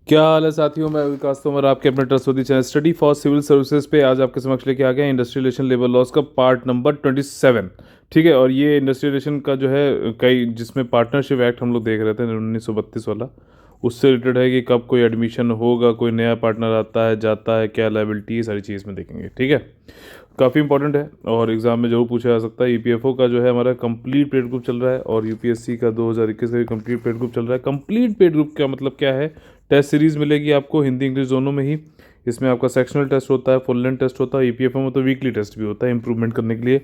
क्या हाल है साथियों, मैं विकास तोमर आपके अपने trustworthy channel study for civil services पे आज आपके समक्ष लेके आ गए इंडस्ट्रियल रिलेशन लेबर लॉस का पार्ट नंबर 27। ठीक है, और ये इंडस्ट्रियल रिलेशन का जो है कई जिसमें पार्टनरशिप एक्ट हम लोग देख रहे थे 1932 वाला, उससे रिलेटेड है कि कब कोई एडमिशन होगा, कोई नया पार्टनर आता है जाता है, क्या लायबिलिटी है, सारी चीज़ में देखेंगे। ठीक है, काफ़ी इंपॉर्टेंट है और एग्जाम में जरूर पूछा जा सकता है। ईपीएफओ का जो है हमारा कंप्लीट पेड ग्रुप चल रहा है और यूपीएससी का 2021 का भी कंप्लीट पेड ग्रुप चल रहा है। कंप्लीट पेड ग्रुप का मतलब क्या है? टेस्ट सीरीज मिलेगी आपको हिंदी इंग्लिश दोनों में ही। इसमें आपका सेक्शनल टेस्ट होता है, फुल लेंथ टेस्ट होता है, ईपीएफओ में तो वीकली टेस्ट भी होता है इंप्रूवमेंट करने के लिए।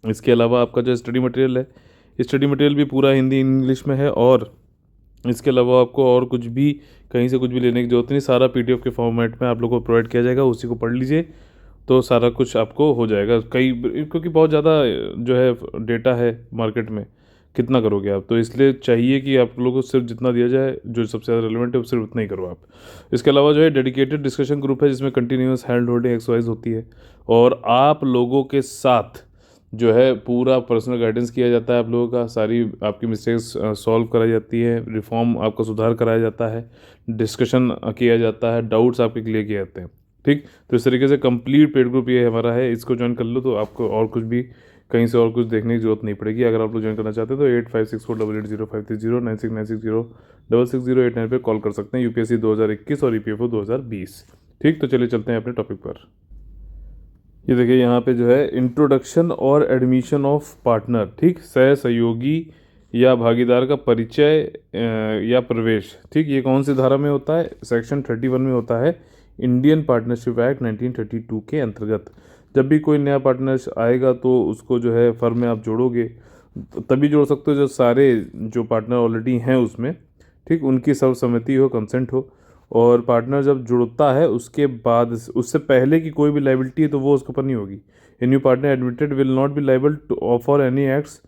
इसके अलावा आपका जो स्टडी मटेरियल है, स्टडी मटेरियल भी पूरा हिंदी इंग्लिश में है और इसके अलावा आपको और कुछ भी कहीं से कुछ भी लेने की जरूरत नहीं, सारा पीडीएफ के फॉर्मेट में आप लोगों को प्रोवाइड किया जाएगा, उसी को पढ़ लीजिए तो सारा कुछ आपको हो जाएगा। कई क्योंकि बहुत ज़्यादा जो है डेटा है मार्केट में, कितना करोगे आप, तो इसलिए चाहिए कि आप लोगों को सिर्फ जितना दिया जाए जो सबसे ज़्यादा रिलेवेंट है वो सिर्फ उतना ही करो आप। इसके अलावा जो है डेडिकेटेड डिस्कशन ग्रुप है जिसमें कंटिन्यूस हैंड होल्डिंग एक्सरसाइज होती है और आप लोगों के साथ जो है पूरा पर्सनल गाइडेंस किया जाता है। आप लोगों का सारी आपकी मिस्टेक्स सॉल्व कराई जाती है, रिफॉर्म आपका सुधार कराया जाता है, डिस्कशन किया जाता है, डाउट्स आपके क्लियर किए जाते हैं। ठीक, तो इस तरीके से कंप्लीट पेड ग्रुप ये हमारा है, इसको ज्वाइन कर लो तो आपको और कुछ भी कहीं से और कुछ देखने की जरूरत नहीं पड़ेगी। अगर आप लोग ज्वाइन करना चाहते हैं तो 8564880530 9696066089 पे कॉल कर सकते हैं। यूपीएससी 2021 और ईपीएफओ 2020। ठीक, तो चलिए चलते हैं अपने टॉपिक पर। ये देखिए यहाँ पे जो है इंट्रोडक्शन और एडमिशन ऑफ पार्टनर। ठीक, सह सहयोगी या भागीदार का परिचय या प्रवेश। ठीक, ये कौन सी धारा में होता है? सेक्शन 31 में होता है, इंडियन पार्टनरशिप एक्ट 1932 के अंतर्गत। जब भी कोई नया पार्टनर आएगा तो उसको जो है फर्म में आप जोड़ोगे, तभी जोड़ सकते हो जो सारे जो पार्टनर ऑलरेडी हैं उसमें, ठीक, उनकी सर्वसम्मति हो, कंसेंट हो। और पार्टनर जब जुड़ता है उसके बाद, उससे पहले की कोई भी लाइबिलिटी है तो वो उसके ऊपर नहीं होगी। A new partner admitted will not be liable to for any acts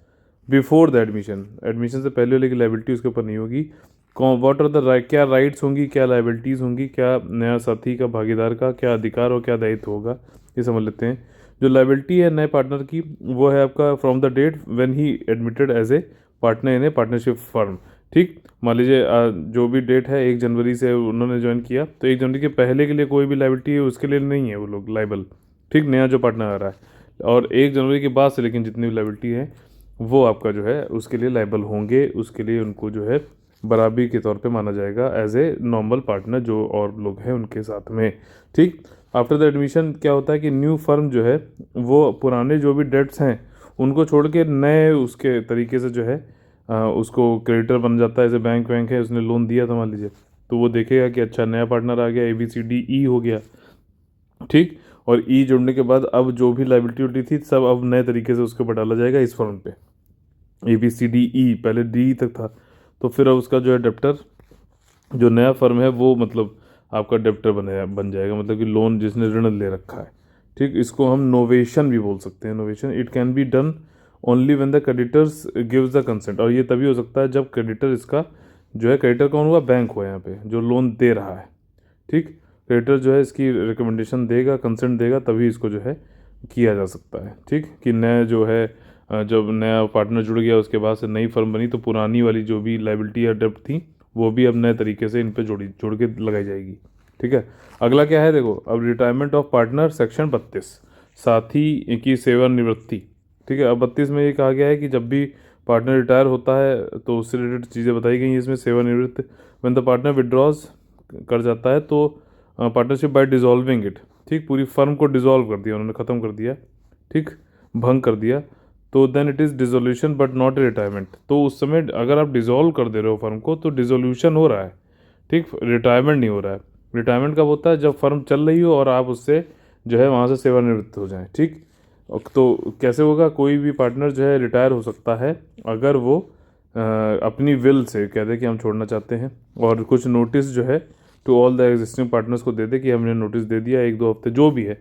before the admission. Admission से पहले वाले की लाइबिलिटी उसके ऊपर नहीं होगी। व्हाट आर द क्या राइट्स होंगी, क्या लाइबिलिटीज़ होंगी, क्या नया साथी का भागीदार का क्या अधिकार और क्या दायित्व होगा, ये समझ लेते हैं। जो लाइबिलिटी है नए पार्टनर की वो है आपका from the date when he admitted as a partner in a partnership firm. ठीक, मान लीजिए जो भी डेट है 1 जनवरी से उन्होंने ज्वाइन किया तो 1 जनवरी के पहले के लिए कोई भी लाइबिलिटी है उसके लिए नहीं है वो लोग लाइबल। ठीक, नया जो पार्टनर आ रहा है, और 1 जनवरी के बाद से लेकिन जितनी भी लाइबिलिटी है वो आपका जो है उसके लिए लाइबल होंगे, उसके लिए उनको जो है बराबरी के तौर पे माना जाएगा एज ए नॉर्मल पार्टनर जो और लोग हैं उनके साथ में। ठीक, आफ्टर द एडमिशन क्या होता है कि न्यू फर्म जो है वो पुराने जो भी डेट्स हैं उनको छोड़ के नए उसके तरीके से जो है उसको क्रेडिटर बन जाता है। जैसे बैंक वैंक है, उसने लोन दिया था मान लीजिए, तो वो देखेगा कि अच्छा नया पार्टनर आ गया, ABCDE हो गया। ठीक, और ई जुड़ने के बाद अब जो भी लाइबिलिटी थी सब अब नए तरीके से उसके ऊपर डाला जाएगा इस फर्म पे। ABCDE पहले डी तक था, तो फिर अब उसका जो है डेप्टर जो नया फर्म है वो मतलब आपका डेप्टर बन जाएगा, मतलब कि लोन जिसने ऋण ले रखा है। ठीक, इसको हम नोवेशन भी बोल सकते हैं। Novation it can be done only when the creditors gives the consent, और ये तभी हो सकता है जब क्रेडिटर इसका जो है, क्रेडिटर कौन हुआ? बैंक हुआ यहाँ पे जो लोन दे रहा है। ठीक, क्रेडिटर जो है इसकी रिकमेंडेशन देगा, कंसेंट देगा, तभी इसको जो है किया जा सकता है। ठीक, कि नया जो है जब नया पार्टनर जुड़ गया उसके बाद से नई फर्म बनी तो पुरानी वाली जो भी लाइबिलिटी या डेप्ट थी वो भी अब नए तरीके से इन पे जोड़ के लगाई जाएगी। ठीक है, अगला क्या है देखो, अब रिटायरमेंट ऑफ पार्टनर सेक्शन 32, साथी की सेवानिवृत्ति। ठीक है, अब 32 में ये कहा गया है कि जब भी पार्टनर रिटायर होता है तो उससे रिलेटेड चीज़ें बताई गई हैं इसमें। सेवानिवृत्त व्हेन द पार्टनर विड्रॉज कर जाता है तो पार्टनरशिप बाय डिजॉल्विंग इट। ठीक, पूरी फर्म को डिजॉल्व कर दिया उन्होंने, ख़त्म कर दिया, ठीक, भंग कर दिया, तो then it is dissolution but not retirement. तो उस समय अगर आप डिसॉल्व कर दे रहे हो फर्म को तो डिसोल्यूशन हो रहा है। ठीक, रिटायरमेंट नहीं हो रहा है। रिटायरमेंट कब होता है? जब फर्म चल रही हो और आप उससे जो है वहाँ से सेवानिवृत्त हो जाएं। ठीक, तो कैसे होगा? कोई भी पार्टनर जो है रिटायर हो सकता है अगर वो अपनी विल से कह दे कि हम छोड़ना चाहते हैं, और कुछ नोटिस जो है to all the existing partners को दे दे कि हमने नोटिस दे दिया 1-2 हफ्ते जो भी है,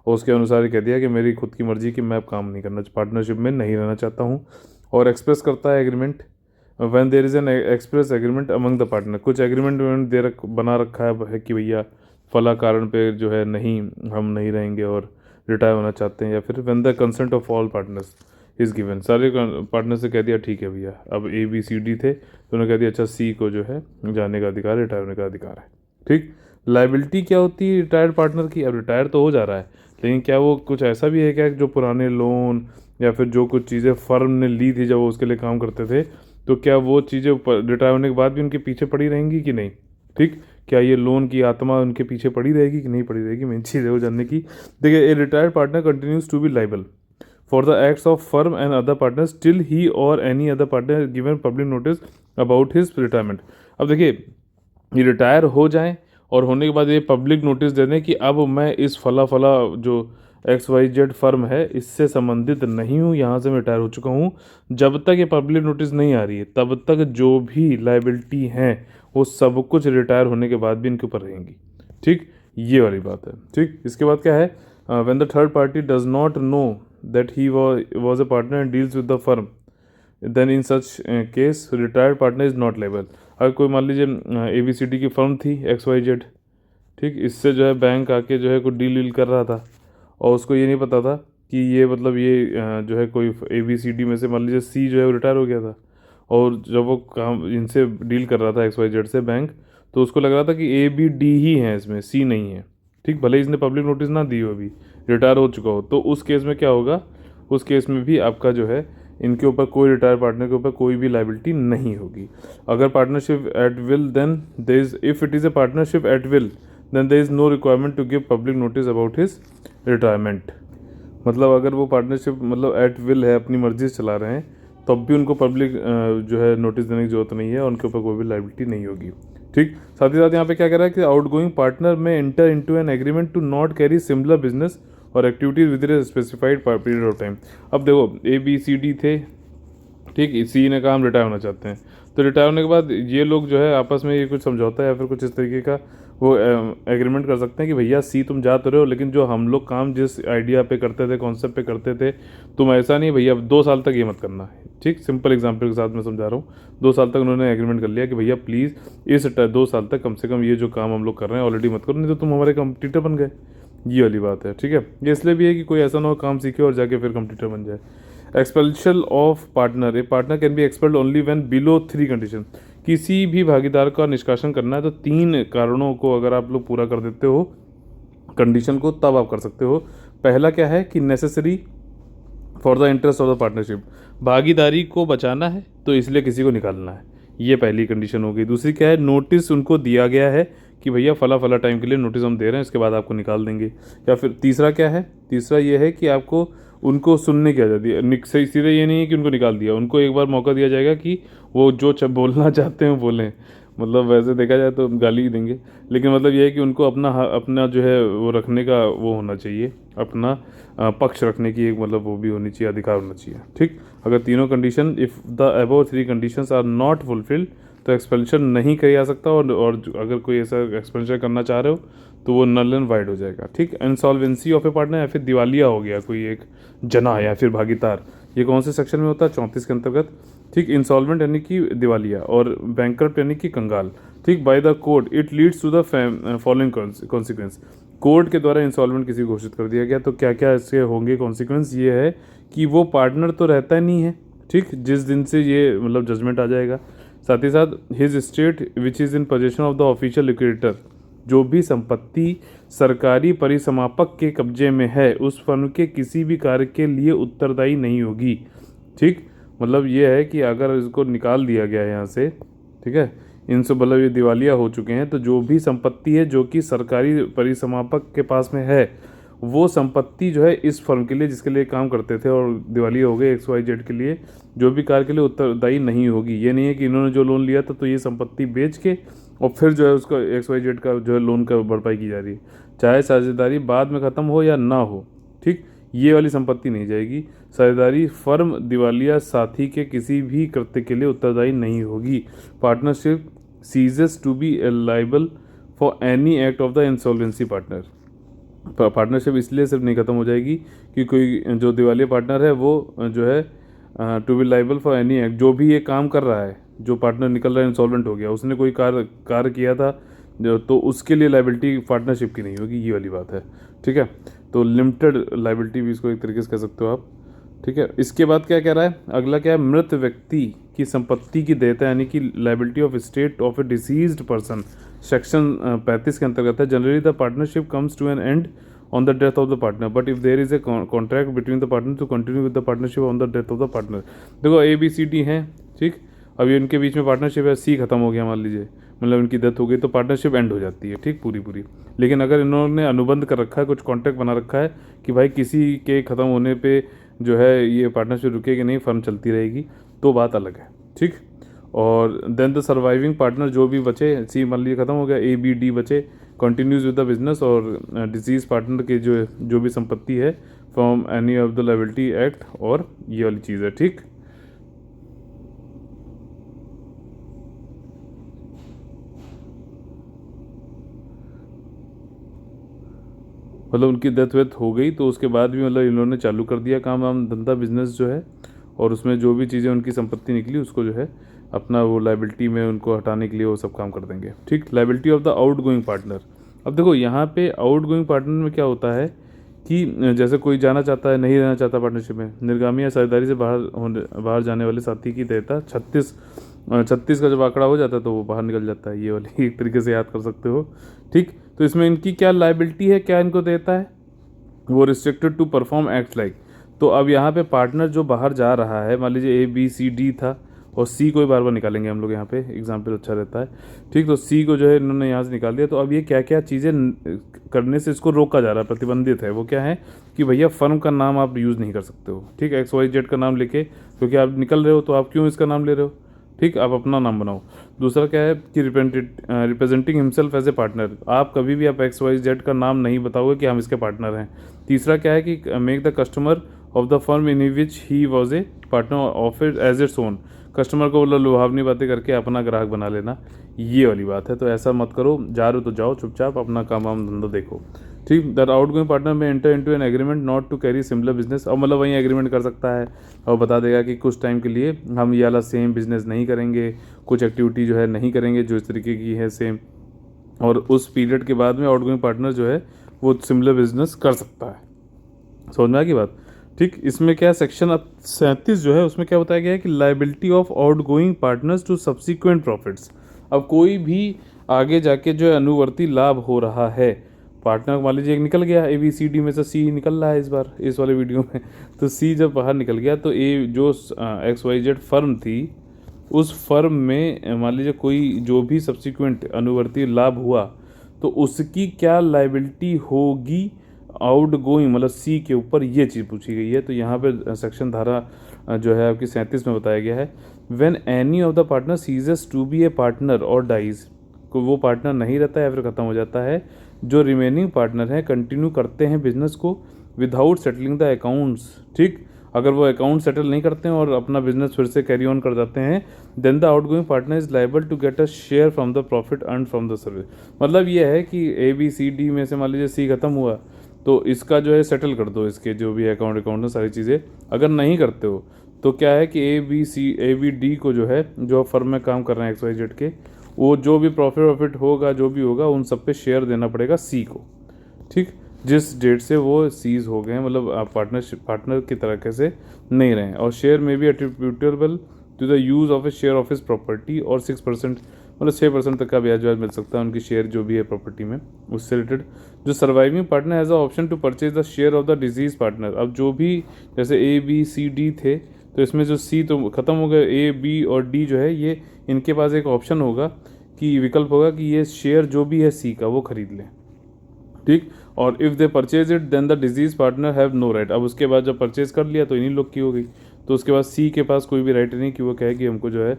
और उसके अनुसार ही कह दिया कि मेरी खुद की मर्जी कि मैं अब काम नहीं करना, पार्टनरशिप में नहीं रहना चाहता हूँ, और एक्सप्रेस करता है agreement when there is an express agreement among the partner. कुछ एग्रीमेंट बना रखा है कि भैया फला कारण पे जो है नहीं, हम नहीं रहेंगे और रिटायर होना चाहते हैं, या फिर when the consent of all partners is given. सारे पार्टनर से कह दिया ठीक है भैया, अब ABCD थे तो उन्होंने कह दिया अच्छा C को जो है जाने का अधिकार, रिटायर होने का अधिकार है। ठीक। लाइबिलिटी क्या होती है रिटायर्ड पार्टनर की? अब रिटायर तो हो जा रहा है, लेकिन क्या वो कुछ ऐसा भी है क्या जो पुराने लोन या फिर जो कुछ चीज़ें फर्म ने ली थी जब वो उसके लिए काम करते थे, तो क्या वो चीज़ें रिटायर होने के बाद भी उनके पीछे पड़ी रहेंगी कि नहीं? ठीक। क्या ये लोन की आत्मा उनके पीछे पड़ी रहेगी कि नहीं पड़ी रहेगी, मेन चीज़ है वो जानने की। देखिए, a retired partner continues to be liable for the acts of firm and other partner till he or any other partner given public notice about his retirement. अब देखिए, ये रिटायर हो जाएं और होने के बाद ये पब्लिक नोटिस दे दें कि अब मैं इस फला फला जो XYZ फर्म है इससे संबंधित नहीं हूँ, यहाँ से मैं रिटायर हो चुका हूँ। जब तक ये पब्लिक नोटिस नहीं आ रही है तब तक जो भी लाइबिलिटी हैं वो सब कुछ रिटायर होने के बाद भी इनके ऊपर रहेंगी। ठीक, ये वाली बात है। ठीक, इसके बाद क्या है? When the third party does not know that he was a partner and deals with the firm, then in such case retired partner is not liable. अगर कोई मान लीजिए ABCD की फर्म थी XYZ, ठीक, इससे जो है बैंक आके जो है कोई डील वील कर रहा था और उसको ये नहीं पता था कि ये मतलब ये जो है कोई ABCD में से मान लीजिए C जो है वो रिटायर हो गया था, और जब वो काम इनसे डील कर रहा था XYZ से बैंक, तो उसको लग रहा था कि ABD ही है, इसमें C नहीं है। ठीक, भले ही इसने पब्लिक नोटिस ना दी हो, अभी रिटायर हो चुका हो, तो उस केस में क्या होगा? उस केस में भी आपका जो है इनके ऊपर कोई रिटायर पार्टनर के ऊपर कोई भी लाइबिलिटी नहीं होगी। अगर partnership at will then there is, if it is a partnership at will then there is no requirement to give public notice about his retirement. मतलब अगर वो पार्टनरशिप मतलब एट विल है, अपनी मर्जी से चला रहे हैं, तब भी उनको पब्लिक जो है नोटिस देने की जरूरत नहीं है, उनके ऊपर कोई भी लाइबिलिटी नहीं होगी। ठीक, साथ ही साथ यहाँ पे क्या कह रहा है कि आउटगोइंग पार्टनर में enter into an agreement to not carry similar business or activities with a specified period of time. अब देखो, ABCD थे, ठीक, इसी ने कहा हम रिटायर होना चाहते हैं, तो रिटायर होने के बाद ये लोग जो है आपस में ये कुछ समझौता या फिर कुछ इस तरीके का वो एग्रीमेंट कर सकते हैं कि भैया C तुम जा तो रहे हो, लेकिन जो हम लोग काम जिस आइडिया पे करते थे, कॉन्सेप्ट पे करते थे, तुम ऐसा नहीं भैया 2 साल तक ये मत करना है। ठीक, सिंपल एग्जांपल के साथ मैं समझा रहा हूँ। 2 साल तक उन्होंने एग्रीमेंट कर लिया कि भैया प्लीज़ इस 2 साल तक कम से कम ये जो काम हम लोग कर रहे हैं ऑलरेडी मत करो, नहीं तो तुम हमारे कंपटीटर बन गए। ये वाली बात है। ठीक है, ये इसलिए भी है कि कोई ऐसा ना हो काम सीखे और जाके फिर कंपटीटर बन जाए। Expulsion of partner, a partner can be expelled only when below 3 condition. किसी भी भागीदार का निष्कासन करना है तो 3 कारणों को अगर आप लोग पूरा कर देते हो, कंडीशन को, तब आप कर सकते हो। पहला क्या है कि necessary for the interest of the partnership, भागीदारी को बचाना है तो इसलिए किसी को निकालना है, ये पहली कंडीशन हो गई। दूसरी क्या है? नोटिस उनको दिया गया है कि भैया फला फला टाइम के लिए नोटिस हम दे रहे हैं, इसके बाद आपको निकाल देंगे। या फिर तीसरा क्या है? तीसरा ये है कि आपको उनको सुनने की आज़ादी है। सीधे ये नहीं है कि उनको निकाल दिया, उनको एक बार मौका दिया जाएगा कि वो जो बोलना चाहते हैं बोलें। मतलब वैसे देखा जाए तो गाली ही देंगे, लेकिन मतलब ये है कि उनको अपना जो है वो रखने का वो होना चाहिए, अपना पक्ष रखने की एक मतलब वो भी होनी चाहिए, अधिकार होना चाहिए। ठीक, अगर तीनों condition, if the above 3 conditions are not fulfilled, तो एक्सपेंशन नहीं किया जा सकता, और अगर कोई ऐसा एक्सपेंशन करना चाह रहे हो तो वो नल एंड वाइड हो जाएगा। ठीक, इंसॉल्वेंसी ऑफ ए पार्टनर, या फिर दिवालिया हो गया कोई एक जना या फिर भागीदार, ये कौन से सेक्शन में होता है? 34 के अंतर्गत। ठीक, इंसॉल्वेंट यानी कि दिवालिया, और बैंकरप्ट यानी कि कंगाल। ठीक, by the code it leads to the following consequence. Court के द्वारा इंसॉल्वेंट किसी घोषित कर दिया गया तो क्या क्या इसके होंगे कॉन्सिक्वेंस? ये है कि वो पार्टनर तो रहता ही नहीं है, ठीक, जिस दिन से ये मतलब जजमेंट आ जाएगा। साथ ही साथ his state which is in possession of the official liquidator, जो भी संपत्ति सरकारी परिसमापक के कब्जे में है उस फर्म के किसी भी कार्य के लिए उत्तरदायी नहीं होगी। ठीक, मतलब ये है कि अगर इसको निकाल दिया गया है यहाँ से, ठीक है, इनसे मतलब ये दिवालिया हो चुके हैं, तो जो भी संपत्ति है जो कि सरकारी परिसमापक के पास में है, वो संपत्ति जो है इस फर्म के लिए जिसके लिए काम करते थे और दिवालिया हो गए XYZ के लिए, जो भी कार्य के लिए उत्तरदायी नहीं होगी। ये नहीं है कि इन्होंने जो लोन लिया था तो ये संपत्ति बेच के और फिर जो है उसका XYZ का जो है लोन का भरपाई की जा रही है, चाहे साझेदारी बाद में ख़त्म हो या ना हो। ठीक, ये वाली संपत्ति नहीं जाएगी। साझेदारी फर्म दिवालिया साथी के किसी भी कृत्य के लिए उत्तरदायी नहीं होगी। Partnership ceases to be liable for any act of the insolvency partner. Partnership इसलिए सिर्फ नहीं खत्म हो जाएगी कि कोई जो दिवालिया पार्टनर है वो जो है to be liable for any act, जो भी ये काम कर रहा है, जो पार्टनर निकल रहा है इंसॉल्वेंट हो गया, उसने कोई कार्य किया था तो उसके लिए लाइबिलिटी पार्टनरशिप की नहीं होगी, ये वाली बात है। ठीक है, तो लिमिटेड लाइबिलिटी भी इसको एक तरीके से कह सकते हो आप। ठीक है, इसके बाद क्या कह रहा है? अगला क्या है? मृत व्यक्ति की संपत्ति की देयता यानी कि liability of state of a deceased person section 35 के अंतर्गत है। Generally the partnership comes to an end on the death of the partner, but if there is a contract between the partner to continue with the partnership on the death of the partner. देखो ABCD हैं, ठीक, अभी इनके बीच में partnership है, C खत्म हो गया मान लीजिए, मतलब इनकी डेथ हो गई तो पार्टनरशिप एंड हो जाती है, ठीक, पूरी। लेकिन अगर इन्होंने अनुबंध कर रखा है, कुछ कॉन्ट्रैक्ट बना रखा है कि भाई किसी के ख़त्म होने पे जो है ये पार्टनरशिप रुकेगी नहीं, फर्म चलती रहेगी, तो बात अलग है, ठीक। और देन द सर्वाइविंग पार्टनर जो भी बचे, C मान लीजिए ख़त्म हो गया, ABD बचे, कंटिन्यूज विद द बिजनेस, और डिसीज पार्टनर की जो भी संपत्ति है from any of the liability act, और ये वाली चीज़ है, ठीक। मतलब उनकी डेथ वेथ हो गई तो उसके बाद भी मतलब इन्होंने चालू कर दिया काम वाम धंधा बिजनेस जो है, और उसमें जो भी चीज़ें उनकी संपत्ति निकली उसको जो है अपना वो लाइबिलिटी में उनको हटाने के लिए वो सब काम कर देंगे, ठीक। Liability of the outgoing partner. अब देखो यहाँ पे आउट गोइंग पार्टनर में क्या होता है कि जैसे कोई जाना चाहता है, नहीं रहना चाहता पार्टनरशिप में, निर्गामी या साझेदारी से बाहर जाने वाले साथी की देयता 36 का जब आंकड़ा हो जाता है तो वो बाहर निकल जाता है, ये वाली एक तरीके से याद कर सकते हो, ठीक। तो इसमें इनकी क्या लाइबिलिटी है, क्या इनको देता है, वो restricted to perform act like. तो अब यहाँ पे पार्टनर जो बाहर जा रहा है, मान लीजिए ABCD था और C को ही बार बार निकालेंगे हम लोग, यहाँ पे एग्जाम्पल अच्छा रहता है, ठीक। तो C को जो है इन्होंने यहाँ से निकाल दिया, तो अब ये क्या क्या चीज़ें करने से इसको रोका जा रहा है, प्रतिबंधित है, वो क्या है कि भैया फर्म का नाम आप यूज़ नहीं कर सकते हो, ठीक, XYZ का नाम लेके, क्योंकि आप निकल रहे हो तो आप क्यों इसका नाम ले रहे हो, ठीक, आप अपना नाम बनाओ। दूसरा क्या है कि representing himself as a partner, आप कभी भी आप XYZ का नाम नहीं बताओगे कि हम इसके पार्टनर हैं। तीसरा क्या है कि make the customer of the firm in which he was a partner of it as its own, customer को मतलब लुभावनी बातें करके अपना ग्राहक बना लेना, ये वाली बात है। तो ऐसा मत करो, जा रहे हो तो जाओ चुपचाप अपना काम वाम धंधा देखो, ठीक। दैट आउट गोइंग पार्टनर में enter into an agreement not to carry similar business, और मतलब वहीं एग्रीमेंट कर सकता है और बता देगा कि कुछ टाइम के लिए हम ये वाला सेम बिजनेस नहीं करेंगे, कुछ एक्टिविटी जो है नहीं करेंगे जो इस तरीके की है सेम, और उस पीरियड के बाद में आउट गोइंग पार्टनर जो है वो सिमिलर बिजनेस कर सकता है। समझ में आ गई बात, ठीक। इसमें क्या सेक्शन 37 जो है उसमें क्या बताया गया है कि liability of outgoing partners to subsequent profits. अब कोई भी आगे जाके जो है अनुवर्ती लाभ हो रहा है, पार्टनर मान लीजिए एक निकल गया, ABCD में से C निकल रहा है इस बार इस वाले वीडियो में, तो C जब बाहर निकल गया तो जो XYZ फर्म थी उस फर्म में मान लीजिए कोई जो भी सब्सिक्वेंट अनुवर्ती लाभ हुआ तो उसकी क्या लाइबिलिटी होगी आउट गोइंग, मतलब C के ऊपर, ये चीज़ पूछी गई है। तो यहाँ पे सेक्शन धारा जो है आपकी 37 में बताया गया है, when any of the partner ceases to be a partner और डाइज, को वो पार्टनर नहीं रहता है या फिर ख़त्म हो जाता है, जो रिमेनिंग पार्टनर हैं कंटिन्यू करते हैं बिजनेस को विदाउट सेटलिंग द अकाउंट्स, ठीक। अगर वो अकाउंट सेटल नहीं करते हैं और अपना बिजनेस फिर से कैरी ऑन कर जाते हैं, then the outgoing partner is liable to get a share from the profit earn from the service. मतलब ये है कि ABCD में से मान लीजिए C खत्म हुआ तो इसका जो है सेटल कर दो, इसके जो भी अकाउंट है सारी चीज़ें। अगर नहीं करते हो तो क्या है कि ABD को जो है जो फर्म में काम कर रहे हैं XYZ के, वो जो भी प्रॉफिट होगा जो भी होगा उन सब पे शेयर देना पड़ेगा C को, ठीक। जिस डेट से वो सीज हो गए हैं, मतलब आप पार्टनर की तरीके से नहीं रहे, और शेयर में भी attributable to the use of a share of his property, और 6% मतलब 6% तक का ब्याज मिल सकता है उनकी शेयर जो भी है प्रॉपर्टी में उससे रिलेटेड। जो surviving partner has a option to purchase the share of the deceased partner. अब जो भी जैसे ABCD थे तो इसमें जो C तो ख़त्म हो गया, A, B और D जो है ये इनके पास एक ऑप्शन होगा कि विकल्प होगा कि ये शेयर जो भी है C का वो खरीद लें, ठीक। और if they purchase it then the deceased partner have no right. अब उसके बाद जब परचेज कर लिया तो इन्हीं लोग की हो गई, तो उसके बाद C के पास कोई भी राइट नहीं कि वो कहे कि हमको जो है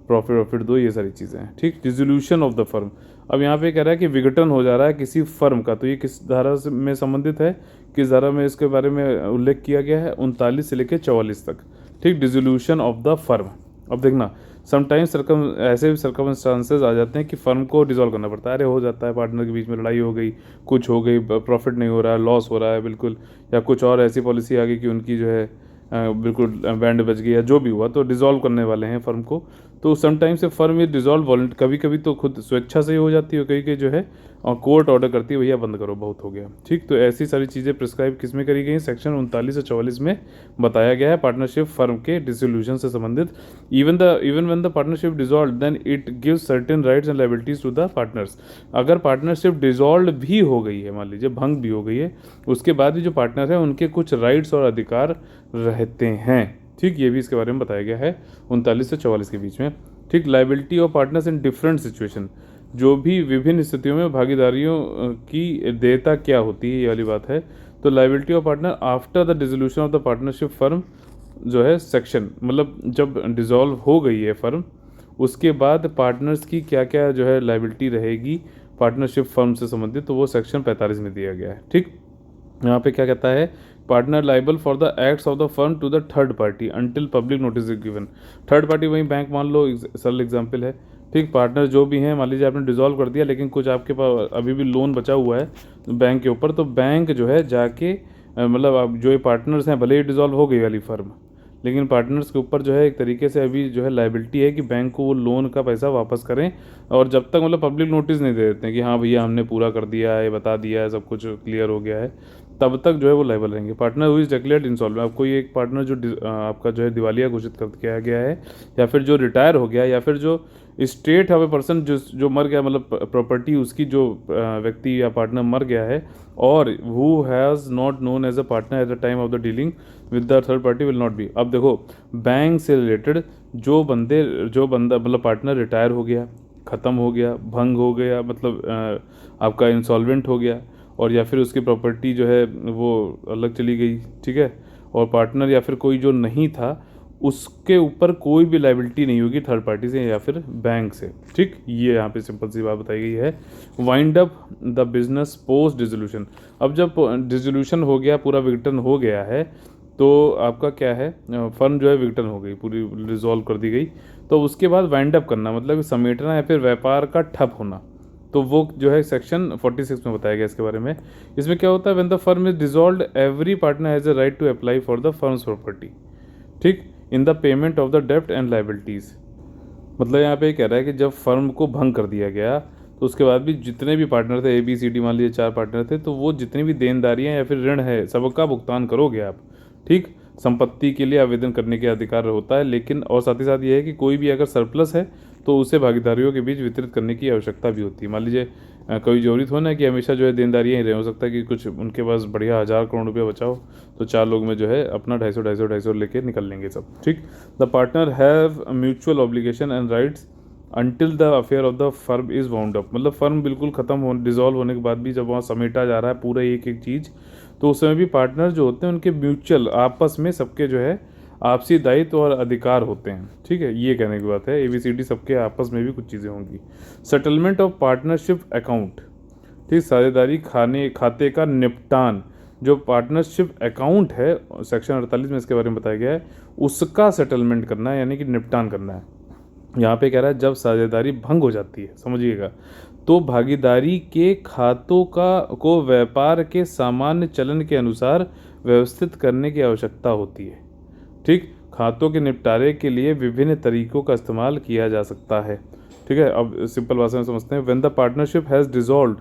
प्रॉफिट दो, ये सारी चीज़ें हैं, ठीक। डिसोल्यूशन ऑफ द फर्म, अब यहाँ पे कह रहा है कि विघटन हो जा रहा है किसी फर्म का, तो ये किस धारा में संबंधित है, किस धारा में इसके बारे में उल्लेख किया गया है, 39 से लेकर 44 तक, ठीक। Dissolution of the firm. अब देखना समटाइम्स ऐसे भी सर्कमस्टांसेस आ जाते हैं कि फर्म को डिसॉल्व करना पड़ता है, अरे हो जाता है पार्टनर के बीच में लड़ाई हो गई, कुछ हो गई, प्रॉफिट नहीं हो रहा है, लॉस हो रहा है बिल्कुल, या कुछ और ऐसी पॉलिसी आ गई कि उनकी जो है बिल्कुल बैंड बच गई या जो भी हुआ, तो डिसॉल्व करने वाले हैं फर्म को। तो समटाइम्स से फर्म ये डिसॉल्व वॉलंट, कभी कभी तो खुद स्वेच्छा से ही हो जाती है, कहीं कहीं जो है और कोर्ट ऑर्डर करती है भैया बंद करो, बहुत हो गया। ठीक, तो ऐसी सारी चीज़ें प्रिस्क्राइब किस में करी गई हैं, सेक्शन 39 से 44 में बताया गया है पार्टनरशिप फर्म के डिसोल्यूशन से संबंधित। Even when the partnership dissolve then it gives certain rights and liabilities to the partners. अगर पार्टनरशिप डिसॉल्व भी हो गई है, मान लीजिए भंग भी हो गई है, उसके बाद भी जो पार्टनर है उनके कुछ राइट्स और अधिकार रहते हैं। ठीक, ये भी इसके बारे में बताया गया है 39 से 44 के बीच में। ठीक, liability of partners in different situation, जो भी विभिन्न स्थितियों में भागीदारियों की देयता क्या होती है, ये वाली बात है। तो liability of partner after the dissolution of the partnership firm जो है सेक्शन, मतलब जब डिसॉल्व हो गई है फर्म, उसके बाद पार्टनर्स की क्या क्या जो है लायबिलिटी रहेगी पार्टनरशिप फर्म से संबंधित, तो वो सेक्शन 45 में दिया गया है। ठीक, यहाँ पे क्या कहता है, partner liable for the acts of the firm to the third party until public notice is given. Third party वही बैंक मान लो, सरल एग्जांपल है। ठीक, पार्टनर जो भी हैं, मान लीजिए आपने डिसॉल्व कर दिया लेकिन कुछ आपके पास अभी भी लोन बचा हुआ है बैंक के ऊपर, तो बैंक जो है जाके मतलब आप जो ये पार्टनर्स हैं, भले ही डिसॉल्व हो गई वाली फर्म, लेकिन पार्टनर्स के ऊपर जो है एक तरीके से अभी जो है लायबिलिटी है कि बैंक को वो लोन का पैसा वापस करें, और जब तक मतलब पब्लिक नोटिस नहीं दे देते हैं कि हाँ भैया हमने पूरा कर दिया है, बता दिया है, सब कुछ क्लियर हो गया है, तब तक जो है वो लायबल रहेंगे। Partner who is declared insolvent, अब कोई एक पार्टनर जो आपका जो है दिवालिया घोषित कर किया गया है, या फिर जो रिटायर हो गया, या फिर जो स्टेट ऑफ ए पर्सन जो मर गया, मतलब प्रॉपर्टी उसकी जो व्यक्ति या पार्टनर मर गया है, और who has not known as a partner at the time of the dealing with the third party will not be. अब देखो, बैंक से रिलेटेड जो बंदा मतलब पार्टनर रिटायर हो गया, ख़त्म हो गया, भंग हो गया, मतलब आपका इंसॉल्वेंट हो गया, और या फिर उसकी प्रॉपर्टी जो है वो अलग चली गई, ठीक है, और पार्टनर या फिर कोई जो नहीं था उसके ऊपर कोई भी लायबिलिटी नहीं होगी थर्ड पार्टी से या फिर बैंक से। ठीक, ये यहाँ पे सिंपल सी बात बताई गई है। Wind up the business post dissolution, अब जब डिसोल्यूशन हो गया, पूरा विघटन हो गया है, तो आपका क्या है, फर्म जो है विघटन हो गई, पूरी रिजॉल्व कर दी गई, तो उसके बाद वाइंड अप करना मतलब समेटना या फिर व्यापार का ठप होना, तो वो जो है सेक्शन 46 में बताया गया इसके बारे में। इसमें क्या होता है, when the firm is dissolved every partner has a right to apply for the firm's property, ठीक, in the payment of the डेप्ट एंड लायबिलिटीज़। मतलब यहाँ पे कह रहा है कि जब फर्म को भंग कर दिया गया तो उसके बाद भी जितने भी पार्टनर थे, ABCD मान लीजिए 4 पार्टनर थे, तो वो जितनी भी देनदारियाँ या फिर ऋण है सबका भुगतान करोगे आप। ठीक, संपत्ति के लिए आवेदन करने के अधिकार होता है, लेकिन और साथ ही साथ ये है कि कोई भी अगर सरप्लस है तो उसे भागीदारियों के बीच वितरित करने की आवश्यकता भी होती है। मान लीजिए कोई जरूरी थोड़ा ना कि हमेशा जो है देनदारियाँ ही रहे, हो सकता है कि कुछ उनके पास बढ़िया 1000 करोड़ रुपया बचा हो, तो 4 लोग में जो है अपना 250 लेके निकल लेंगे सब। ठीक, the partner have mutual obligation and rights until the affair of the firm is wound up, मतलब फर्म बिल्कुल ख़त्म हो डिसॉल्व होने के बाद भी जब वहाँ समेटा जा रहा है पूरा एक एक चीज़, तो उस समय भी पार्टनर जो होते हैं उनके म्यूचुअल आपस में सबके जो है आपसी दायित्व और अधिकार होते हैं। ठीक है, ये कहने की बात है, ABCD सबके आपस में भी कुछ चीज़ें होंगी। सेटलमेंट ऑफ पार्टनरशिप अकाउंट, ठीक, साझेदारी खाते का निपटान, जो पार्टनरशिप अकाउंट है सेक्शन 48 में इसके बारे में बताया गया है, उसका सेटलमेंट करना है, यानी कि निपटान करना है। यहाँ पे कह रहा है जब साझेदारी भंग हो जाती है, समझिएगा, तो भागीदारी के खातों को व्यापार के सामान्य चलन के अनुसार व्यवस्थित करने की आवश्यकता होती है। ठीक, खातों के निपटारे के लिए विभिन्न तरीकों का इस्तेमाल किया जा सकता है। ठीक है, अब सिंपल भाषा में समझते हैं। When the partnership has dissolved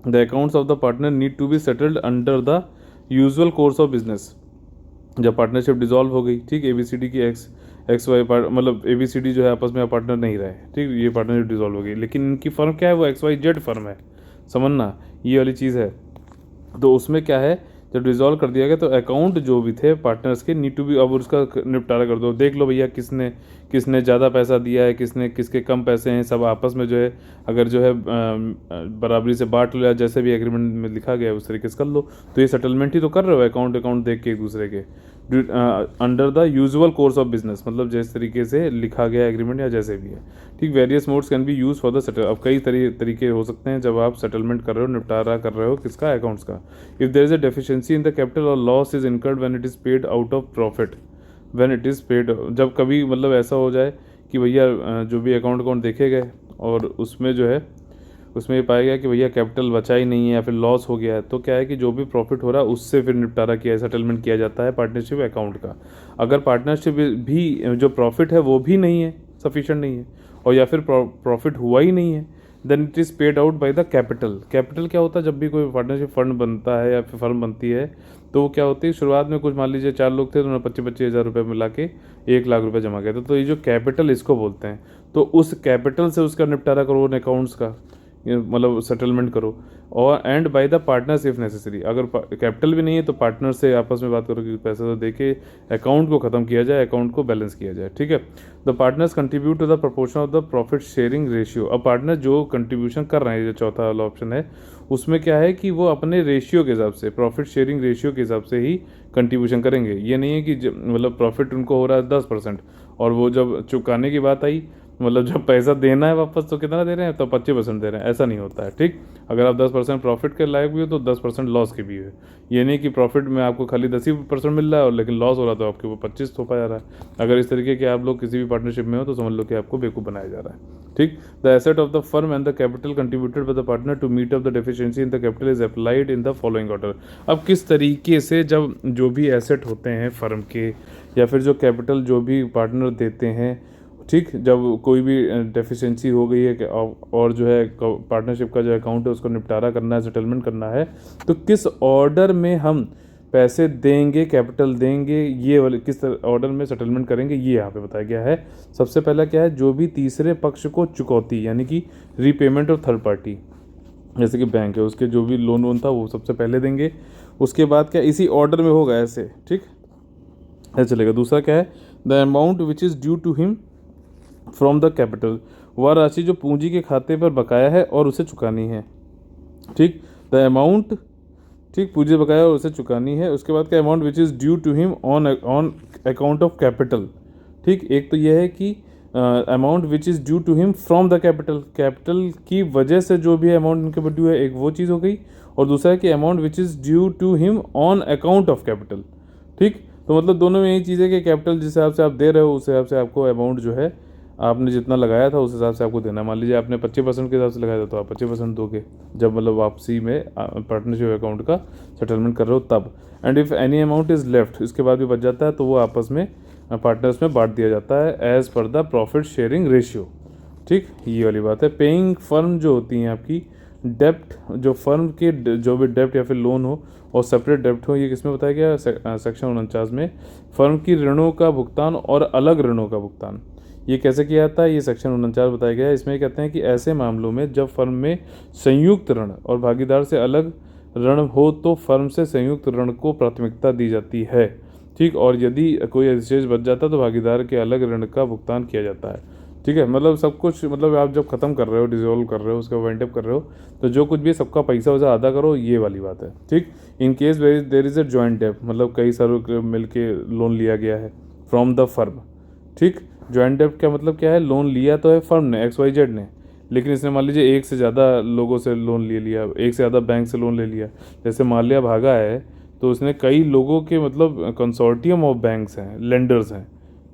the accounts of the partner need to be settled under the usual course of business. जब पार्टनरशिप डिसॉल्व हो गई, ठीक, ABCD की XY मतलब ABCD जो है आपस में पार्टनर नहीं रहे, ठीक, ये पार्टनरशिप डिसॉल्व हो गई, लेकिन इनकी फर्म क्या है, वो XYZ फर्म है, समझना ये वाली चीज़ है। तो उसमें क्या है, जब डिसॉल्व कर दिया गया तो अकाउंट जो भी थे पार्टनर्स के नीड टू बी, अब उसका निपटारा कर दो, देख लो भैया किसने ज़्यादा पैसा दिया है, किसके कम पैसे हैं, सब आपस में जो है अगर जो है बराबरी से बांट लो, या जैसे भी एग्रीमेंट में लिखा गया है उस तरीके से कर लो। तो ये सेटलमेंट ही तो कर रहे हो, अकाउंट देख के एक दूसरे के, under the usual course of business, मतलब जिस तरीके से लिखा गया एग्रीमेंट या जैसे भी है। ठीक, various modes can be use for the settle, अब कई तरीके हो सकते हैं जब आप सेटलमेंट कर रहे हो, निपटारा कर रहे हो किसका, अकाउंट्स का। If there is a deficiency in the capital or loss is incurred when it is paid out of profit, when it is paid, जब कभी मतलब ऐसा हो जाए कि भैया जो भी अकाउंट देखे गए और उसमें जो है उसमें ये पाया गया कि भैया कैपिटल बचा ही नहीं है या फिर लॉस हो गया है, तो क्या है कि जो भी प्रॉफिट हो रहा है उससे फिर निपटारा किया, सेटलमेंट किया जाता है पार्टनरशिप अकाउंट का। अगर पार्टनरशिप भी जो प्रॉफिट है वो भी नहीं है, सफिशिएंट नहीं है, और या फिर प्रॉफिट हुआ ही नहीं है, then it is paid out by the capital. Capital क्या होता है, जब भी कोई पार्टनरशिप फंड बनता है या फिर फर्म बनती है तो वो क्या होती है, शुरुआत में कुछ मान लीजिए 4 लोग थे तो उन्होंने 25-25 हज़ार रुपये मिला के 1 लाख रुपए जमा किया था, तो ये जो कैपिटल इसको बोलते हैं। तो उस कैपिटल से उसका निपटारा करो उन अकाउंट्स का, मतलब सेटलमेंट करो। और and by the partners if necessary, अगर कैपिटल भी नहीं है तो पार्टनर से आपस में बात करो कि पैसा तो दे के अकाउंट को ख़त्म किया जाए, अकाउंट को बैलेंस किया जाए, ठीक है। The partners contribute to the proportion of the profit sharing ratio. अब पार्टनर जो कंट्रीब्यूशन कर रहे हैं, जो चौथा वाला ऑप्शन है, उसमें क्या है कि वो अपने रेशियो के हिसाब से, प्रॉफिट शेयरिंग रेशियो के हिसाब से ही कंट्रीब्यूशन करेंगे। ये नहीं है कि मतलब प्रॉफिट उनको हो रहा है 10% और वो जब चुकाने की बात आई, मतलब जब पैसा देना है वापस तो कितना दे रहे हैं, तो 25% दे रहे हैं, ऐसा नहीं होता है, ठीक। अगर आप 10% प्रॉफिट के लायक भी हो तो 10% लॉस के भी है। ये नहीं कि प्रॉफिट में आपको खाली 10% मिल रहा है और लेकिन लॉस हो रहा तो आपके ऊपर 25 थोपा जा रहा है। अगर इस तरीके के आप लोग किसी भी पार्टनरशिप में हो तो समझ लो कि आपको बेवकूफ़ बनाया जा रहा है, ठीक। The asset of the firm and the capital contributed by the partner to meet up the deficiency in the capital is applied in the following order. अब किस तरीके से जब जो भी एसेट होते हैं फर्म के या फिर जो कैपिटल जो भी पार्टनर देते हैं, ठीक, जब कोई भी डेफिशिएंसी हो गई है और जो है पार्टनरशिप का जो अकाउंट है उसको निपटारा करना है, सेटलमेंट करना है, तो किस ऑर्डर में हम पैसे देंगे, कैपिटल देंगे, ये वाले किस ऑर्डर में सेटलमेंट करेंगे, ये यहाँ पे बताया गया है। सबसे पहला क्या है, जो भी तीसरे पक्ष को चुकौती यानी कि रीपेमेंट ऑफ थर्ड पार्टी, जैसे कि बैंक है उसके जो भी लोन वोन था वो सबसे पहले देंगे। उसके बाद क्या इसी ऑर्डर में होगा ऐसे, ठीक, ऐसे चलेगा। दूसरा क्या है, the amount which is due to him from the capital, वह राशि जो पूंजी के खाते पर बकाया है और उसे चुकानी है, ठीक। द अमाउंट, ठीक, पूंजी बकाया और उसे चुकानी है। उसके बाद क्या, amount which is due to him on account of capital, ठीक। एक तो यह है कि amount which is due to him from the capital, capital की वजह से जो भी अमाउंट उनके ऊपर ड्यू है, एक वो चीज़ हो गई। और दूसरा है कि amount which is due to him on account of capital, ठीक। तो मतलब दोनों में यही चीज़ है कि कैपिटल जिस हिसाब से आप दे रहे हो उस हिसाब से आपको अमाउंट जो है आपने जितना लगाया था उस हिसाब से आपको देना। मान लीजिए आपने 25% के हिसाब से लगाया था तो आप 25% दोगे जब मतलब वापसी में पार्टनरशिप अकाउंट का सेटलमेंट कर रहे हो तब। And if any amount is left, इसके बाद भी बच जाता है तो वो आपस में पार्टनर्स में बांट दिया जाता है as per the profit sharing ratio, ठीक, ये वाली बात है। पेइंग फर्म जो होती हैं आपकी डेप्ट, जो फर्म के जो भी डेप्ट या फिर लोन हो और सेपरेट डेप्ट हो, ये किसमें बताया गया है, सेक्शन 49 में। फर्म की ऋणों का भुगतान और अलग ऋणों का भुगतान ये कैसे किया जाता है, ये सेक्शन 49 बताया गया है। इसमें कहते हैं कि ऐसे मामलों में जब फर्म में संयुक्त ऋण और भागीदार से अलग ऋण हो तो फर्म से संयुक्त ऋण को प्राथमिकता दी जाती है, ठीक। और यदि कोई अधिशेष बच जाता है तो भागीदार के अलग ऋण का भुगतान किया जाता है, ठीक है। मतलब सब कुछ, मतलब आप जब ख़त्म कर रहे हो, डिसॉल्व कर रहे हो, उसका वाइंड अप कर रहे हो तो जो कुछ भी सबका पैसा वैसा अदा करो, ये वाली बात है, ठीक। In case there is a joint debt, मतलब कई सारों मिल के लोन लिया गया है फ्रॉम द फर्म, ठीक। जॉइंट डेट का मतलब क्या है, लोन लिया तो है फर्म ने XYZ ने, लेकिन इसने मान लीजिए एक से ज़्यादा लोगों से लोन ले लिया, एक से ज़्यादा बैंक से लोन ले लिया। जैसे माल्या भागा है तो उसने कई लोगों के मतलब कंसोर्टियम ऑफ बैंक्स हैं, लेंडर्स हैं,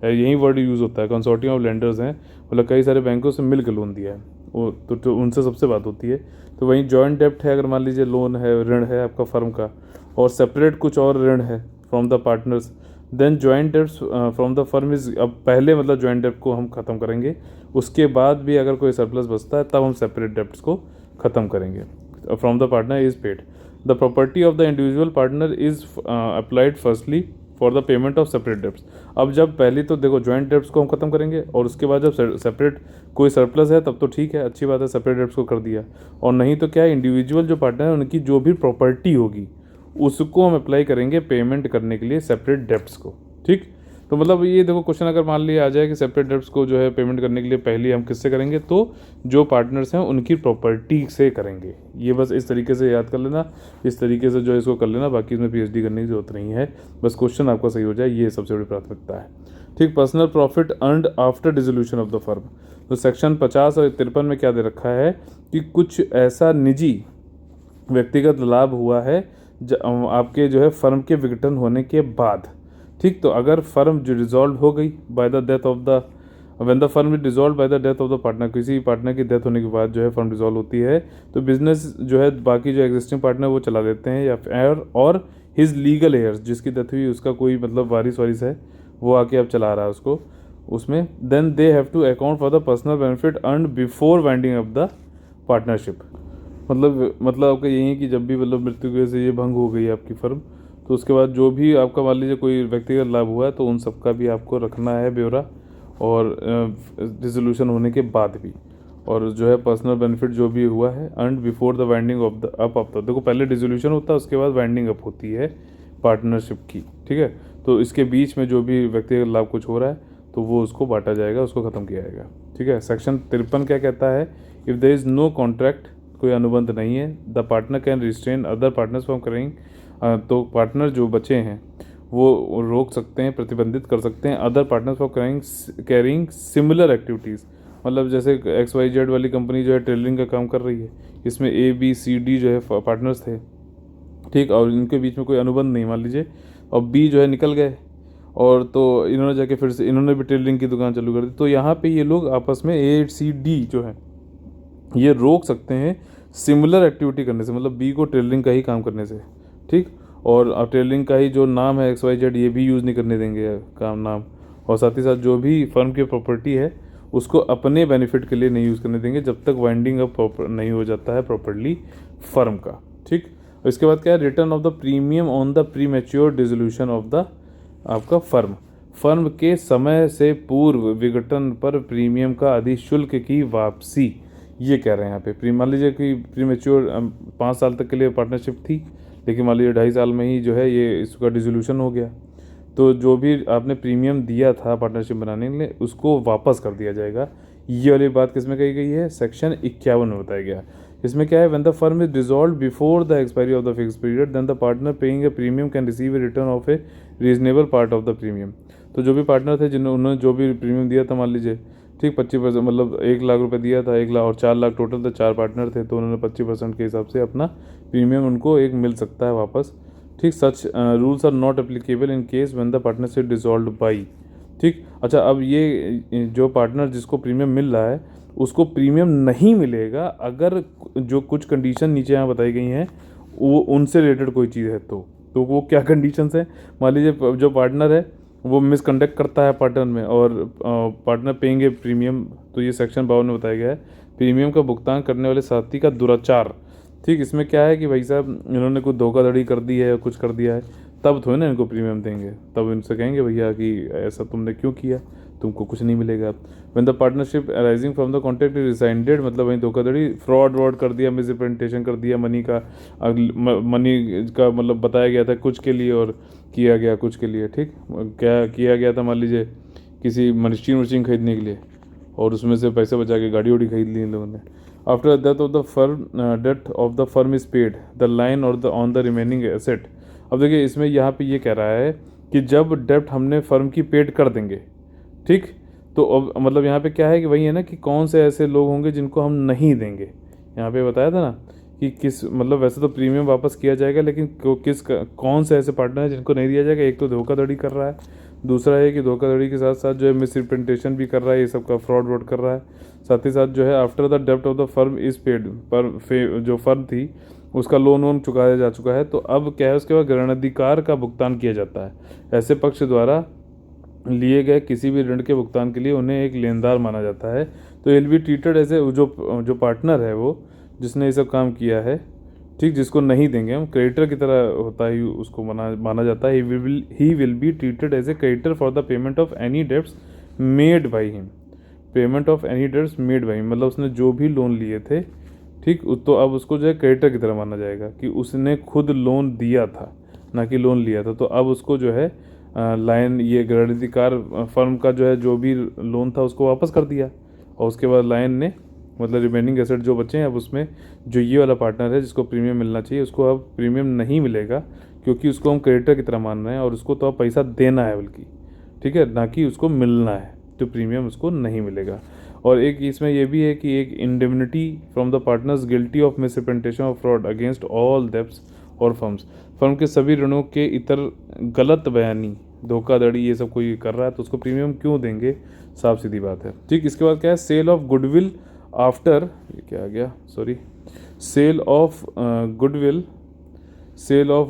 यही वर्ड यूज़ होता है, कंसोर्टियम ऑफ लेंडर्स हैं, मतलब कई सारे बैंकों से मिल के लोन दिया है वो तो उनसे सबसे बात होती है। तो वहीं जॉइंट डेप्ट है, अगर मान लीजिए लोन है, ऋण है आपका फर्म का और सेपरेट कुछ और ऋण है from the partners, then joint डेप्ट फ्रॉम द फर्म इज़, अब पहले मतलब जॉइंट डेप्ट को हम ख़त्म करेंगे, उसके बाद भी अगर कोई सरप्लस बचता है तब हम सेपरेट डेप्ट्स को ख़त्म करेंगे। From the partner is paid, the property of the individual partner is applied firstly for the payment of separate debts. अब जब पहले तो देखो जॉइंट डेप्ट्स को हम खत्म करेंगे और उसके बाद जब सेपरेट कोई सरप्लस है तब तो ठीक है, अच्छी बात है, सेपरेट डेप्ट्स को कर दिया। और नहीं तो क्या है, इंडिविजुअल जो पार्टनर है उनकी जो भी प्रॉपर्टी होगी उसको हम अप्लाई करेंगे पेमेंट करने के लिए सेपरेट डेप्ट्स को, ठीक। तो मतलब ये देखो क्वेश्चन अगर मान लिया आ जाए कि सेपरेट डेप्ट्स को जो है पेमेंट करने के लिए पहले हम किससे करेंगे, तो जो पार्टनर्स हैं उनकी प्रॉपर्टी से करेंगे। ये बस इस तरीके से याद कर लेना, इस तरीके से जो इसको कर लेना, बाकी इसमें PhD करने की जरूरत नहीं है, बस क्वेश्चन आपका सही हो जाए, ये सबसे बड़ी प्राथमिकता है, ठीक। Personal profit earned after dissolution of the firm, तो सेक्शन 50 और 53 में क्या दे रखा है कि कुछ ऐसा निजी व्यक्तिगत लाभ हुआ है आपके जो है फर्म के विघटन होने के बाद, ठीक। तो अगर फर्म जो डिसॉल्व हो गई by the death of the, when the firm is dissolve by the death of the partner, किसी पार्टनर की डेथ होने के बाद जो है फर्म डिसॉल्व होती है तो बिजनेस जो है बाकी जो एग्जिस्टिंग पार्टनर वो चला देते हैं या फिर और हिज लीगल हेयर्स, जिसकी डेथ हुई उसका कोई मतलब वारिस है वो आके अब चला रहा है उसको उसमें, then they have to account for the personal benefit earn before winding up the partnership. मतलब आपका यही है कि जब भी मतलब मृत्यु की वजह से ये भंग हो गई आपकी फर्म, तो उसके बाद जो भी आपका मान लीजिए कोई व्यक्तिगत लाभ हुआ है तो उन सब का भी आपको रखना है ब्यौरा, और डिसोल्यूशन होने के बाद भी, और जो है पर्सनल बेनिफिट जो भी हुआ है earned before the winding of the up of the, देखो पहले डिसोल्यूशन होता है उसके बाद वाइंडिंग अप होती है पार्टनरशिप की, ठीक है। तो इसके बीच में जो भी व्यक्तिगत लाभ कुछ हो रहा है तो वो उसको बांटा जाएगा, उसको ख़त्म किया जाएगा, ठीक है। सेक्शन 53 क्या कहता है, if there is no contract, कोई अनुबंध नहीं है, the partner can restrain other partners from carrying, तो पार्टनर जो बचे हैं वो रोक सकते हैं, प्रतिबंधित कर सकते हैं other partners for carrying similar activities. मतलब जैसे XYZ वाली कंपनी जो है टेलरिंग का काम कर रही है, इसमें ABCD जो है पार्टनर्स थे, ठीक, और इनके बीच में कोई अनुबंध नहीं मान लीजिए, और B जो है निकल गए, और तो इन्होंने जाके फिर से इन्होंने भी टेलरिंग की दुकान चालू कर दी, तो यहाँ पे ये लोग आपस में ACD जो है ये रोक सकते हैं सिमिलर एक्टिविटी करने से, मतलब B को टेलरिंग का ही काम करने से, ठीक। और टेलरिंग का ही जो नाम है XYZ ये भी यूज़ नहीं करने देंगे काम नाम, और साथ ही साथ जो भी फर्म की प्रॉपर्टी है उसको अपने बेनिफिट के लिए नहीं यूज़ करने देंगे जब तक वाइंडिंग अप नहीं हो जाता है प्रॉपर्ली फर्म का, ठीक। इसके बाद क्या है, return of the premium on the pre mature dissolution of the आपका फर्म के समय से पूर्व विघटन पर प्रीमियम का अधिशुल्क की वापसी, ये कह रहे हैं यहाँ पे। मान लीजिए कि प्री मैच्योर 5 साल तक के लिए पार्टनरशिप थी, लेकिन मान लीजिए 2.5 साल में ही जो है ये इसका डिसोल्यूशन हो गया, तो जो भी आपने प्रीमियम दिया था पार्टनरशिप बनाने के लिए उसको वापस कर दिया जाएगा। ये वाली बात किस में कही गई है, सेक्शन 51 में बताया गया। इसमें क्या है, when the firm is dissolve before the expiry of the fix period then the partner paying a premium can receive a return of a reasonable part of the premium. तो जो भी पार्टनर थे जिन्होंने जो भी प्रीमियम दिया था, मान लीजिए ठीक 25%, मतलब 1 लाख रुपए दिया था, 1 लाख और 4 लाख टोटल थे, 4 पार्टनर थे, तो उन्होंने 25% के हिसाब से अपना प्रीमियम उनको एक मिल सकता है वापस, ठीक। Such rules are not applicable in case when the partnership dissolved by, ठीक। अच्छा, अब ये जो पार्टनर जिसको प्रीमियम मिल रहा है उसको प्रीमियम नहीं मिलेगा अगर जो कुछ कंडीशन नीचे यहाँ बताई गई हैं वो उनसे रिलेटेड कोई चीज़ है तो वो क्या कंडीशंस हैं। मान लीजिए जो पार्टनर है वो मिसकंडक्ट करता है पार्टनर में, और पार्टनर पेंगे प्रीमियम, तो ये सेक्शन 52 में बताया गया है, प्रीमियम का भुगतान करने वाले साथी का दुराचार, ठीक। इसमें क्या है कि भाई साहब इन्होंने कुछ धोखाधड़ी कर दी है, कुछ कर दिया है, तब थोड़ी ना इनको प्रीमियम देंगे, तब इनसे कहेंगे भैया कि ऐसा तुमने क्यों किया, तुमको कुछ नहीं मिलेगा। When the partnership arising from the contract is रिसाइंडेड, मतलब वहीं धोखाधड़ी, फ्रॉड कर दिया, मिसरिप्रेजेंटेशन कर दिया, मनी का मतलब बताया गया था कुछ के लिए और किया गया कुछ के लिए, ठीक। क्या किया गया था, मान लीजिए किसी मशीन खरीदने के लिए, और उसमें से पैसे बचा के गाड़ी वाड़ी खरीद ली इन लोगों ने। After death of the firm, death of the firm is paid the line or the on the remaining asset. अब देखिए इसमें यहाँ पे ये कह रहा है कि जब डेप्ट हमने फर्म की पेड कर देंगे, ठीक, तो अब मतलब यहाँ पे क्या है कि वही है ना कि कौन से ऐसे लोग होंगे जिनको हम नहीं देंगे। यहाँ पे बताया था ना कि किस, मतलब वैसे तो प्रीमियम वापस किया जाएगा, लेकिन कौन से ऐसे पार्टनर हैं जिनको नहीं दिया जाएगा। एक तो धोखाधड़ी कर रहा है, दूसरा है कि धोखाधड़ी के साथ साथ जो है मिसरिप्रेजेंटेशन भी कर रहा है, ये सब का फ्रॉड कर रहा है, साथ ही साथ जो है आफ्टर द डेप्ट of the firm is paid, पर जो फर्म थी उसका लोन वोन चुकाया जा चुका है, तो अब क्या है उसके बाद ऋणाधिकार का भुगतान किया जाता है। ऐसे पक्ष द्वारा लिए गए किसी भी ऋण के भुगतान के लिए उन्हें एक लेनदार माना जाता है। तो will be treated as a, जो पार्टनर है वो जिसने ये सब काम किया है, ठीक, जिसको नहीं देंगे हम, क्रेडिटर की तरह होता है, उसको माना जाता है। He will be treated as a creditor for the payment of any debts made by him, payment of any debts made by him, मतलब उसने जो भी लोन लिए थे, ठीक, तो अब उसको जो है क्रेडिटर की तरह माना जाएगा कि उसने खुद लोन दिया था, ना कि लोन लिया था। तो अब उसको जो है लाइन, ये ऋणाधिकार फर्म का जो है जो भी लोन था उसको वापस कर दिया, और उसके बाद लाइन ने मतलब रिमेनिंग एसेट जो बचे हैं अब उसमें जो ये वाला पार्टनर है जिसको प्रीमियम मिलना चाहिए उसको अब प्रीमियम नहीं मिलेगा, क्योंकि उसको हम क्रेडिटर की तरह मान रहे हैं और उसको तो अब पैसा देना है बल्कि, ठीक है, ना कि उसको मिलना है, तो प्रीमियम उसको नहीं मिलेगा। और एक इसमें यह भी है कि एक indemnity from the partners guilty of misrepresentation of fraud against all debts और फर्म के सभी ऋणों के इतर गलत बयानी, धोखाधड़ी ये सब कोई कर रहा है तो उसको प्रीमियम क्यों देंगे, साफ सीधी बात है, ठीक। इसके बाद क्या है, सेल ऑफ गुडविल आफ्टर, ये क्या आ गया, sorry, sale of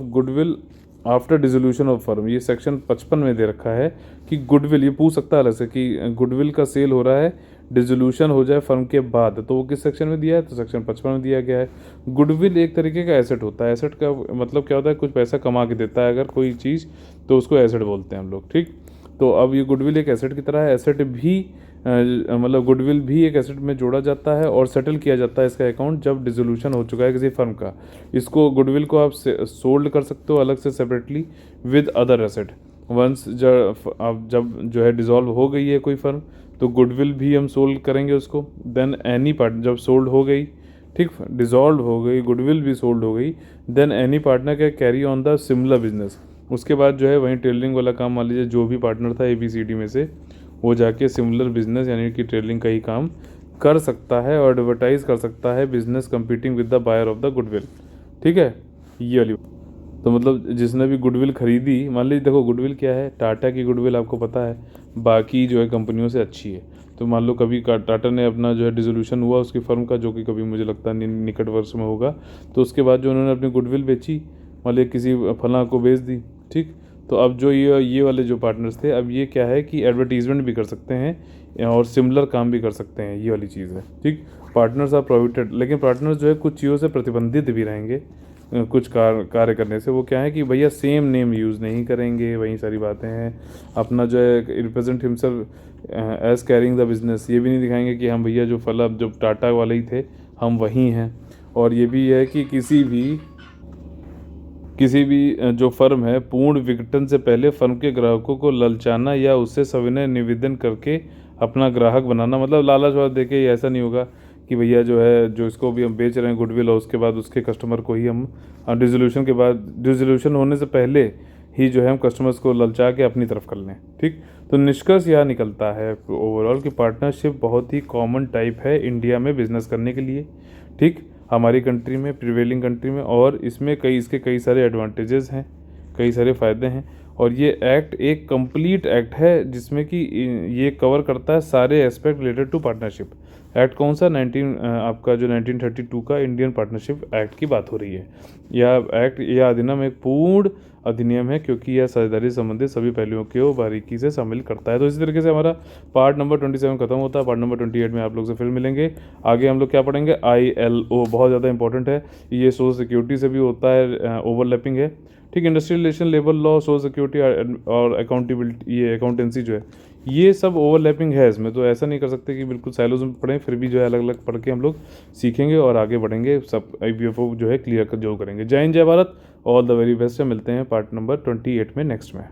goodwill after dissolution of firm, ये सेक्शन 55 में दे रखा है कि गुडविल, ये पूछ सकता है अलग से कि गुडविल का सेल हो रहा है डिसोल्यूशन हो जाए फर्म के बाद, तो वो किस सेक्शन में दिया है, तो सेक्शन 55 में दिया गया है। गुडविल एक तरीके का एसेट होता है। एसेट का मतलब क्या होता है, कुछ पैसा कमा के देता है अगर कोई चीज़, तो उसको एसेट बोलते हैं हम लोग, ठीक। तो अब ये गुडविल एक एसेट की तरह है। एसेट भी मतलब गुडविल भी एक एसेट में जोड़ा जाता है और सेटल किया जाता है इसका अकाउंट जब डिसोल्यूशन हो चुका है किसी फर्म का। इसको गुडविल को आप सोल्ड कर सकते हो अलग से separately with other asset. Once जब जो है डिसॉल्व हो गई है कोई फर्म, तो गुडविल भी हम सोल्ड करेंगे उसको। देन एनी पार्ट जब सोल्ड हो गई, ठीक, डिसॉल्व हो गई, गुडविल भी सोल्ड हो गई, then any partner can carry on the similar business. उसके बाद जो है वहीं ट्रेडिंग वाला काम, मान लीजिए जो भी पार्टनर था ABCD में से, वो जाके सिमिलर बिजनेस यानी कि ट्रेडिंग का ही काम कर सकता है और एडवर्टाइज कर सकता है business competing with the buyer of the goodwill, ठीक है। ये वाली, तो मतलब जिसने भी गुडविल खरीदी, मान लीजिए देखो गुडविल क्या है, टाटा की गुडविल आपको पता है बाकी जो है कंपनियों से अच्छी है। तो मान लो कभी टाटा ने अपना जो है डिसोल्यूशन हुआ उसकी फर्म का, जो कि कभी मुझे लगता है निकट वर्ष में होगा, तो उसके बाद जो उन्होंने अपनी गुडविल बेची, मान लीजिए किसी फलां को बेच दी, ठीक। तो अब जो ये वाले जो पार्टनर्स थे, अब ये क्या है कि एडवर्टीजमेंट भी कर सकते हैं और सिमिलर काम भी कर सकते हैं, ये वाली चीज़ है, ठीक। पार्टनर्स आर प्रोहिबिटेड, लेकिन पार्टनर्स जो है कुछ चीज़ों से प्रतिबंधित भी रहेंगे कुछ कार्य करने से। वो क्या है कि भैया सेम नेम यूज़ नहीं करेंगे, वही सारी बातें हैं। अपना जो है represent himself as carrying the business, ये भी नहीं दिखाएंगे कि हम भैया जो फला जो टाटा वाले ही थे हम वही हैं। और ये भी है कि किसी भी जो फर्म है पूर्ण विघटन से पहले फर्म के ग्राहकों को ललचाना या उससे सविनय निवेदन करके अपना ग्राहक बनाना, मतलब लालच वाला देके ऐसा नहीं होगा कि भैया जो है जो इसको भी हम बेच रहे हैं गुडविल, और उसके बाद उसके कस्टमर को ही हम डिसोल्यूशन के बाद, डिसोल्यूशन होने से पहले ही जो है हम कस्टमर्स को ललचा के अपनी तरफ कर लें, ठीक। तो निष्कर्ष यह निकलता है ओवरऑल कि पार्टनरशिप बहुत ही कॉमन टाइप है इंडिया में बिजनेस करने के लिए, ठीक, हमारी कंट्री में, प्रिवेलिंग कंट्री में। और इसमें इसके कई सारे एडवांटेजेस हैं, कई सारे फ़ायदे हैं। और ये एक्ट एक कंप्लीट एक्ट है जिसमें कि ये कवर करता है सारे aspect related to partnership. Act कौन सा, आपका जो 1932 का इंडियन पार्टनरशिप एक्ट की बात हो रही है। यह एक्ट, यह अधिनियम एक पूर्ण अधिनियम है क्योंकि यह साझेदारी संबंधित सभी पहलुओं को बारीकी से शामिल करता है। तो इसी तरीके से हमारा पार्ट नंबर 27 खत्म होता है। पार्ट नंबर 28 में आप लोग से फिर मिलेंगे। आगे हम लोग क्या पढ़ेंगे, ILO, बहुत ज़्यादा इंपॉर्टेंट है ये, सोशल सिक्योरिटी से भी होता है, ओवरलैपिंग है, ठीक। Industrial relation, labour law, social security और अकाउंटेबिलिटी, ये अकाउंटेंसी जो है, ये सब ओवरलैपिंग है इसमें। तो ऐसा नहीं कर सकते कि बिल्कुल साइलोज में पढ़ें, फिर भी जो है अलग अलग पढ़ के हम लोग सीखेंगे और आगे बढ़ेंगे, सब IPFO जो है क्लियर कर जो करेंगे। जय हिंद, जय Bharat, all the very best. मिलते हैं पार्ट नंबर 28 में नेक्स्ट में।